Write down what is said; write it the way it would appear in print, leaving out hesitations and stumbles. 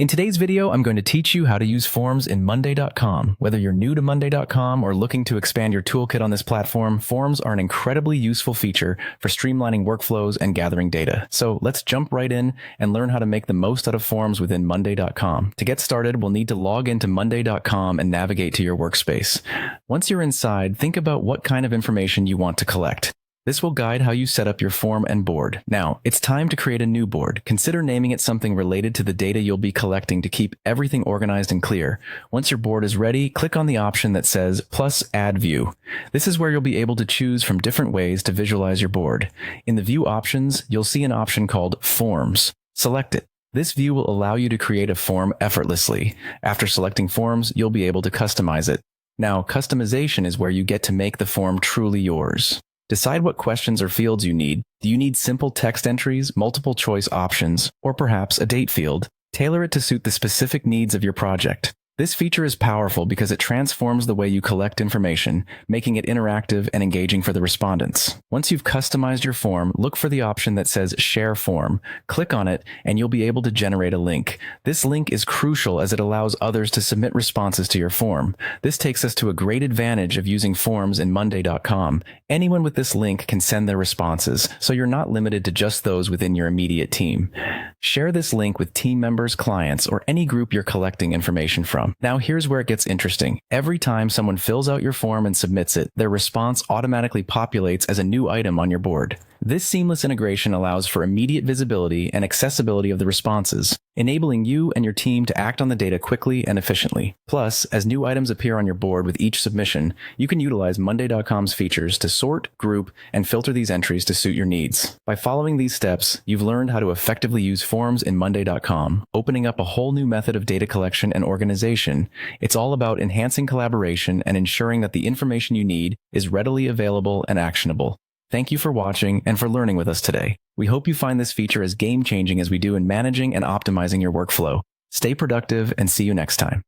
In today's video, I'm going to teach you how to use forms in Monday.com. Whether you're new to Monday.com or looking to expand your toolkit on this platform, forms are an incredibly useful feature for streamlining workflows and gathering data. So let's jump right in and learn how to make the most out of forms within Monday.com. To get started, we'll need to log into Monday.com and navigate to your workspace. Once you're inside, think about what kind of information you want to collect. This will guide how you set up your form and board. Now, it's time to create a new board. Consider naming it something related to the data you'll be collecting to keep everything organized and clear. Once your board is ready, click on the option that says plus add view. This is where you'll be able to choose from different ways to visualize your board. In the view options, you'll see an option called forms. Select it. This view will allow you to create a form effortlessly. After selecting forms, you'll be able to customize it. Now, customization is where you get to make the form truly yours. Decide what questions or fields you need. Do you need simple text entries, multiple choice options, or perhaps a date field? Tailor it to suit the specific needs of your project. This feature is powerful because it transforms the way you collect information, making it interactive and engaging for the respondents. Once you've customized your form, look for the option that says Share Form. Click on it, and you'll be able to generate a link. This link is crucial as it allows others to submit responses to your form. This takes us to a great advantage of using forms in Monday.com. Anyone with this link can send their responses, so you're not limited to just those within your immediate team. Share this link with team members, clients, or any group you're collecting information from. Now here's where it gets interesting. Every time someone fills out your form and submits it, their response automatically populates as a new item on your board. This seamless integration allows for immediate visibility and accessibility of the responses, enabling you and your team to act on the data quickly and efficiently. Plus, as new items appear on your board with each submission, you can utilize Monday.com's features to sort, group, and filter these entries to suit your needs. By following these steps, you've learned how to effectively use forms in Monday.com, opening up a whole new method of data collection and organization. It's all about enhancing collaboration and ensuring that the information you need is readily available and actionable. Thank you for watching and for learning with us today. We hope you find this feature as game-changing as we do in managing and optimizing your workflow. Stay productive and see you next time.